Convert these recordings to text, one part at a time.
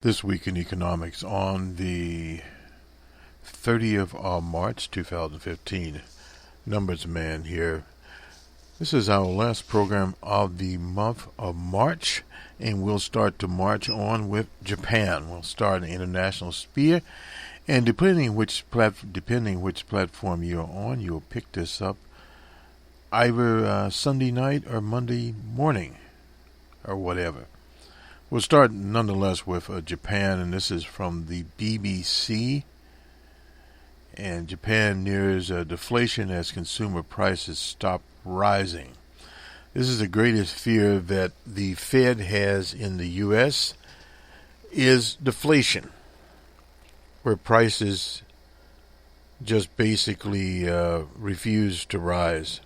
This week in economics on the 30th of March 2015. Numbers man here. This is our last program of the month of March, and we'll start to march on with Japan. We'll start in the international sphere, and depending which platform you're on, you'll pick this up either Sunday night or Monday morning or whatever. We'll start nonetheless with Japan, and this is from the BBC. And Japan nears deflation as consumer prices stop rising. This is the greatest fear that the Fed has in the U.S. is deflation, where prices just basically refuse to rise.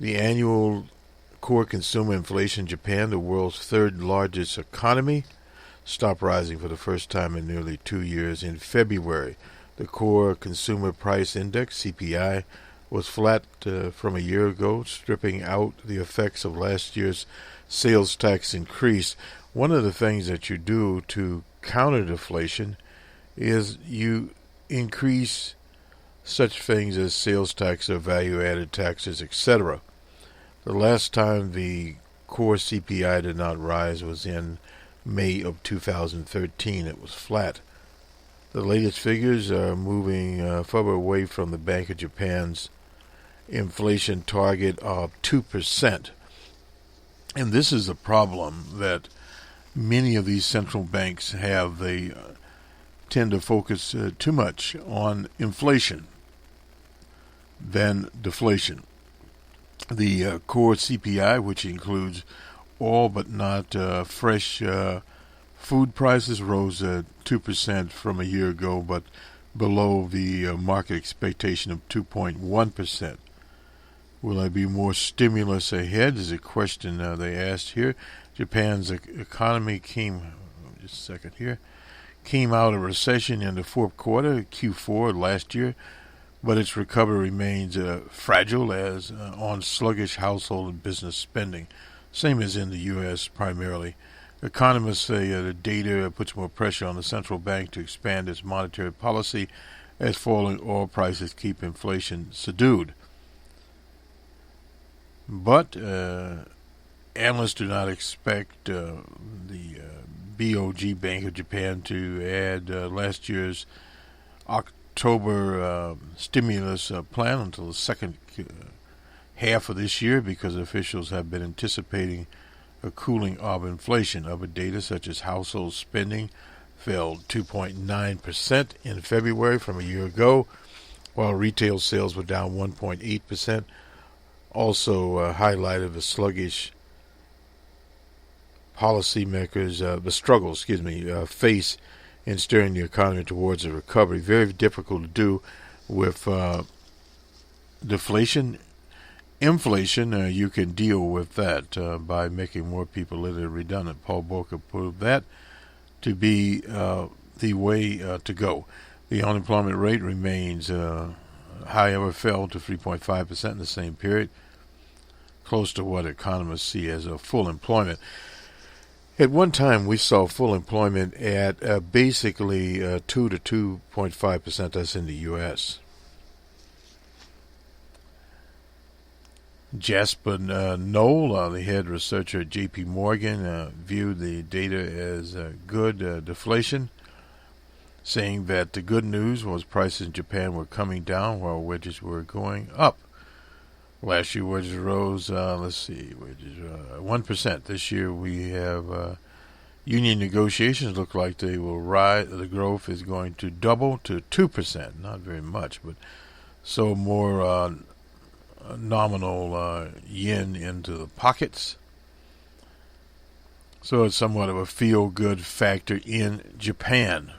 The annual core consumer inflation in Japan, the world's third largest economy, stopped rising for the first time in nearly 2 years. In February, the core consumer price index, CPI, was flat from a year ago, stripping out the effects of last year's sales tax increase. One of the things that you do to counter deflation is you increase such things as sales tax or value-added taxes, etc. The last time the core CPI did not rise was in May of 2013. It was flat. The latest figures are moving further away from the Bank of Japan's inflation target of 2%. And this is a problem that many of these central banks have. They tend to focus too much on inflation than deflation. The core CPI, which includes all but not fresh food prices, rose 2% from a year ago, but below the market expectation of 2.1%. Will there be more stimulus ahead is a question they asked here. Japan's economy came out of recession in the fourth quarter, Q4 last year, but its recovery remains fragile as on sluggish household and business spending, same as in the U.S. primarily. Economists say the data puts more pressure on the central bank to expand its monetary policy as falling oil prices keep inflation subdued. But analysts do not expect the BOJ, Bank of Japan, to add last year's October stimulus plan until the second half of this year, because officials have been anticipating a cooling of inflation. Other data, such as household spending, fell 2.9% in February from a year ago, while retail sales were down 1.8%. Also highlighted the sluggish policymakers, the struggles, face in steering the economy towards a recovery. Very difficult to do with deflation. Inflation, you can deal with that by making more people literally redundant. Paul Volcker proved that to be the way to go. The unemployment rate remains however, fell to 3.5% in the same period, close to what economists see as a full employment. At one time, we saw full employment at basically 2 to 2.5%. That's in the U.S. Jasper Knoll, the head researcher at J.P. Morgan, viewed the data as good deflation, saying that the good news was prices in Japan were coming down while wages were going up. Last year, wages rose, 1%. This year, we have union negotiations look like they will rise. The growth is going to double to 2%. Not very much, but so more nominal yen into the pockets. So it's somewhat of a feel-good factor in Japan.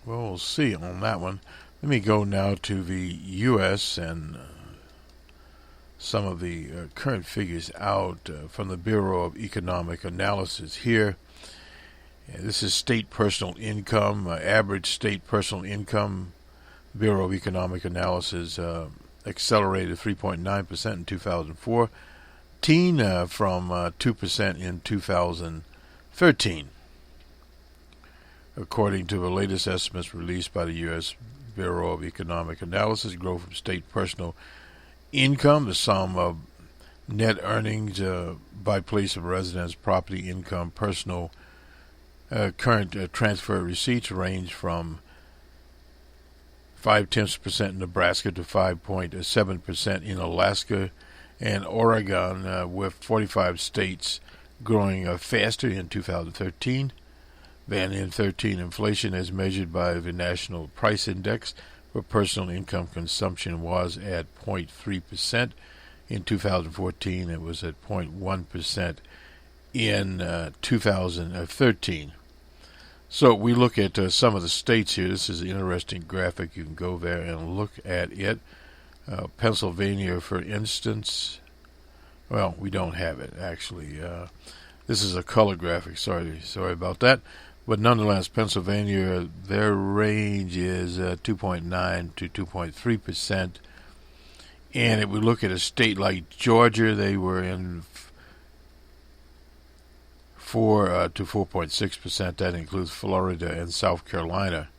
Well, we'll see on that one. Let me go now to the U.S. and some of the current figures out from the Bureau of Economic Analysis here. This is state personal income, average state personal income. Bureau of Economic Analysis accelerated 3.9% in 2004, from 2% in 2000. 2013. According to the latest estimates released by the U.S. Bureau of Economic Analysis, growth of state personal income, the sum of net earnings by place of residence, property income, personal current transfer receipts range from 0.5% in Nebraska to 5.7% in Alaska and Oregon, with 45 states growing faster in 2013 than in 2013. Inflation, as measured by the National Price Index for personal income consumption, was at 0.3%. In 2014, it was at 0.1% in 2013. So we look at some of the states here. This is an interesting graphic. You can go there and look at it. Pennsylvania, for instance, well, we don't have it, actually. This is a color graphic. Sorry about that. But nonetheless, Pennsylvania, their range is 2.9 to 2.3%. And if we look at a state like Georgia, they were in 4 to 4.6%. That includes Florida and South Carolina.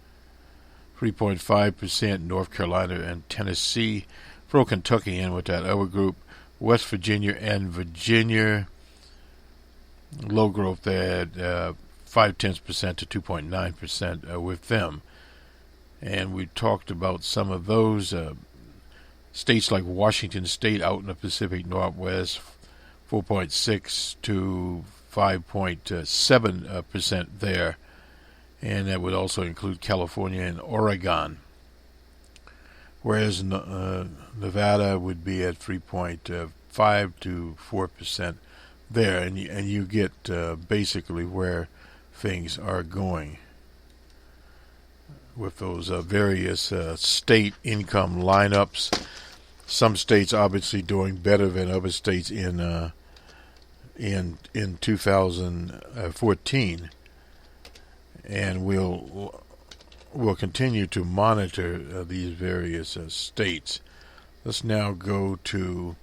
3.5% North Carolina and Tennessee. Throw Kentucky in with that other group. West Virginia and Virginia, low growth there at 0.5% to 2.9% with them. And we talked about some of those states like Washington State out in the Pacific Northwest, 4.6 to 5.7% there. And that would also include California and Oregon. Whereas Nevada would be at 3.5 to 4% there. And you get basically where things are going with those various state income lineups. Some states obviously doing better than other states in 2014, and we'll continue to monitor these various states. Let's now go to,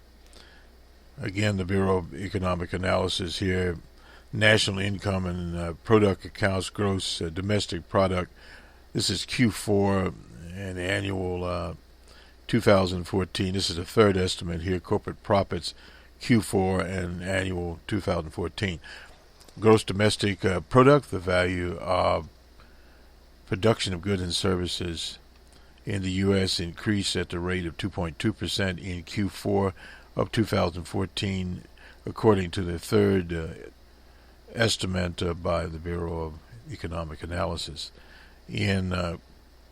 again, the Bureau of Economic Analysis here. National income and product accounts, gross domestic product. This is Q4 and annual 2014. This is the third estimate here. Corporate profits, Q4 and annual 2014. Gross domestic product, the value of production of goods and services in the U.S. increased at the rate of 2.2% in Q4 of 2014, according to the third estimate by the Bureau of Economic Analysis. In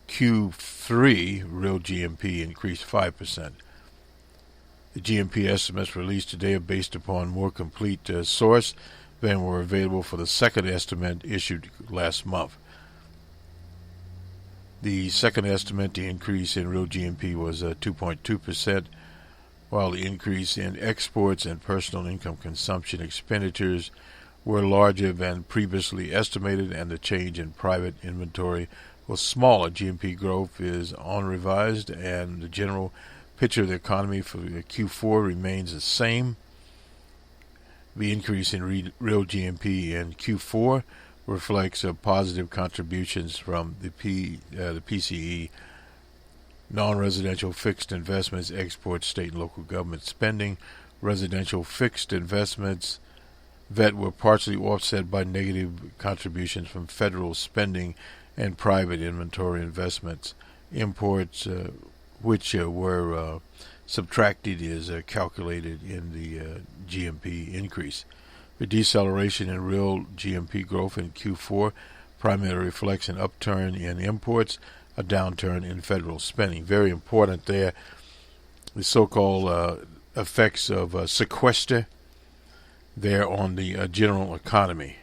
Q3, real GMP increased 5%. The GMP estimates released today are based upon more complete source than were available for the second estimate issued last month. The second estimate, the increase in real GMP was 2.2%, while the increase in exports and personal income consumption expenditures were larger than previously estimated, and the change in private inventory was smaller. GMP growth is unrevised, and the general picture of the economy for Q4 remains the same. The increase in real GMP in Q4 reflects positive contributions from the PCE, non-residential fixed investments, exports, state and local government spending, residential fixed investments that were partially offset by negative contributions from federal spending and private inventory investments. Imports, which were subtracted, is calculated in the GMP increase. The deceleration in real GMP growth in Q4 primarily reflects an upturn in imports, a downturn in federal spending. Very important there, the so-called effects of sequester there on the general economy.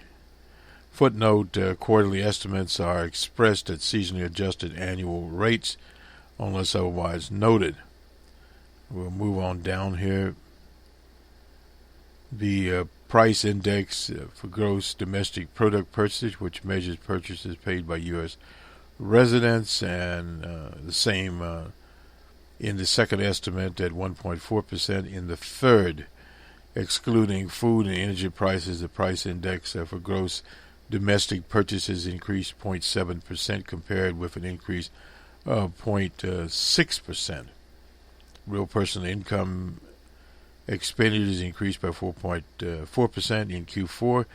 Footnote, quarterly estimates are expressed at seasonally adjusted annual rates unless otherwise noted. We'll move on down here. The price index for gross domestic product purchase, which measures purchases paid by U.S. residents, and the same in the second estimate at 1.4%. In the third Excluding food and energy prices, the price index for gross domestic purchases increased 0.7% compared with an increase of 0.6%. Real personal income expenditures increased by 4.4% in Q4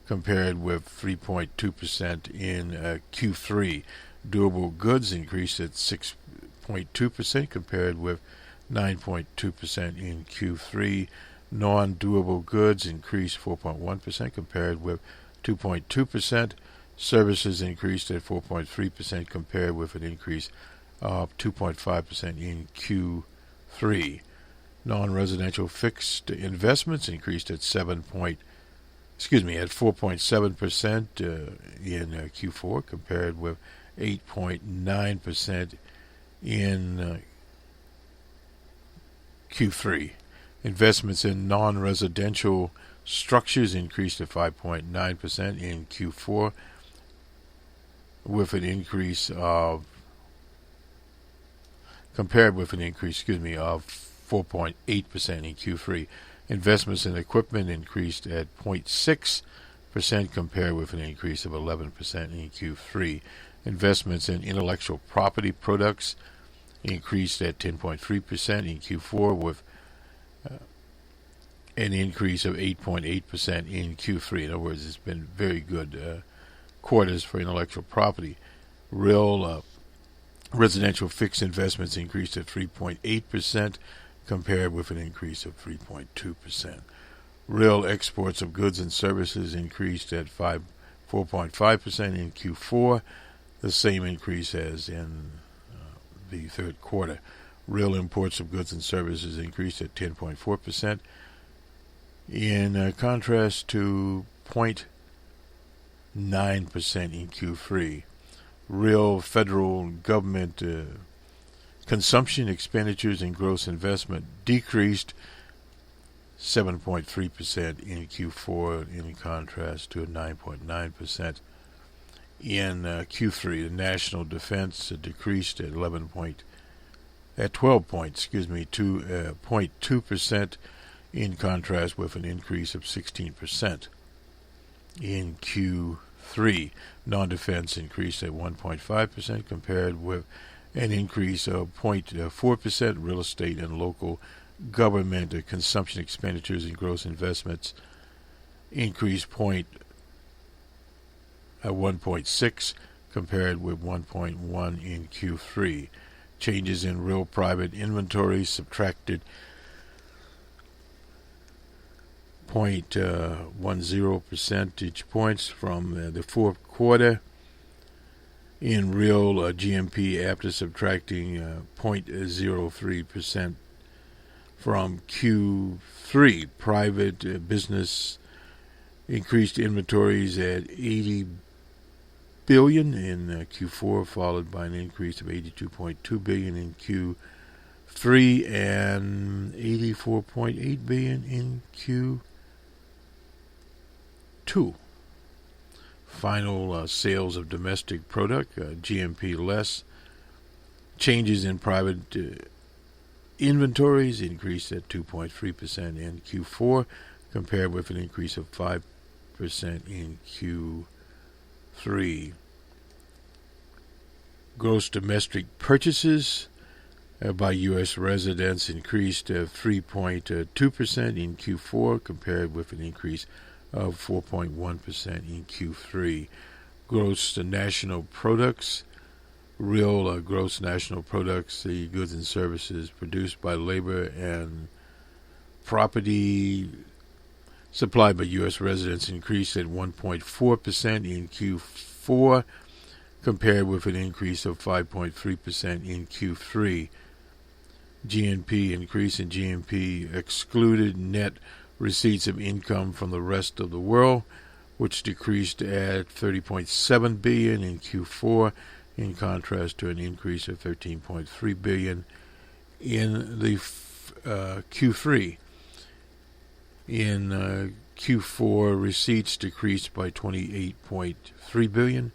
compared with 3.2% in Q3. Durable goods increased at 6.2% compared with 9.2% in Q3. Non-durable goods increased 4.1% compared with 2.2%. Services increased at 4.3% compared with an increase of 2.5% in Q3. Non-residential fixed investments increased at 4.7% in Q4 compared with 8.9% in Q3. Investments in non-residential structures increased to 5.9% in Q4 with an increase of compared with an increase of 4.8% in Q3. Investments in equipment increased at 0.6% compared with an increase of 11% in Q3. Investments in intellectual property products increased at 10.3% in Q4 with an increase of 8.8% in Q3. In other words, it's been very good quarters for intellectual property. Real residential fixed investments increased at 3.8% compared with an increase of 3.2%. Real exports of goods and services increased at 4.5% in Q4, the same increase as in the third quarter. Real imports of goods and services increased at 10.4%, in contrast to 0.9% in Q3. Real federal government consumption expenditures and gross investment decreased 7.3% in Q4 in contrast to 9.9% in Q3. The national defense decreased at 0.2% in contrast with an increase of 16% in Q3. Non-defense increased at 1.5% compared with an increase of 0.4%. Real estate and local government consumption expenditures and gross investments increased 1.6 compared with 1.1 in Q3. Changes in real private inventory subtracted 0.10 percentage points from the fourth quarter in real GMP after subtracting 0.03% from Q3. Private business increased inventories at $80 billion in Q4, followed by an increase of $82.2 billion in Q3 and $84.8 billion in Q2. Final sales of domestic product, GMP less. Changes in private inventories increased at 2.3% in Q4, compared with an increase of 5% in Q3. Gross domestic purchases by U.S. residents increased 3.2% in Q4, compared with an increase of 4.1% in Q3. Gross national products, real gross national products, the goods and services produced by labor and property supplied by U.S. residents increased at 1.4% in Q4, compared with an increase of 5.3% in Q3. GNP increase in GNP excluded net receipts of income from the rest of the world, which decreased at $30.7 billion in Q4, in contrast to an increase of $13.3 billion in the Q3. In Q4, receipts decreased by $28.3 billion,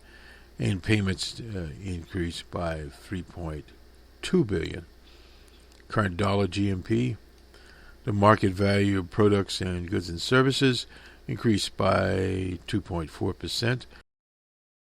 and payments increased by $3.2 billion. Current dollar GMP, The market value of products and goods and services increased by 2.4%.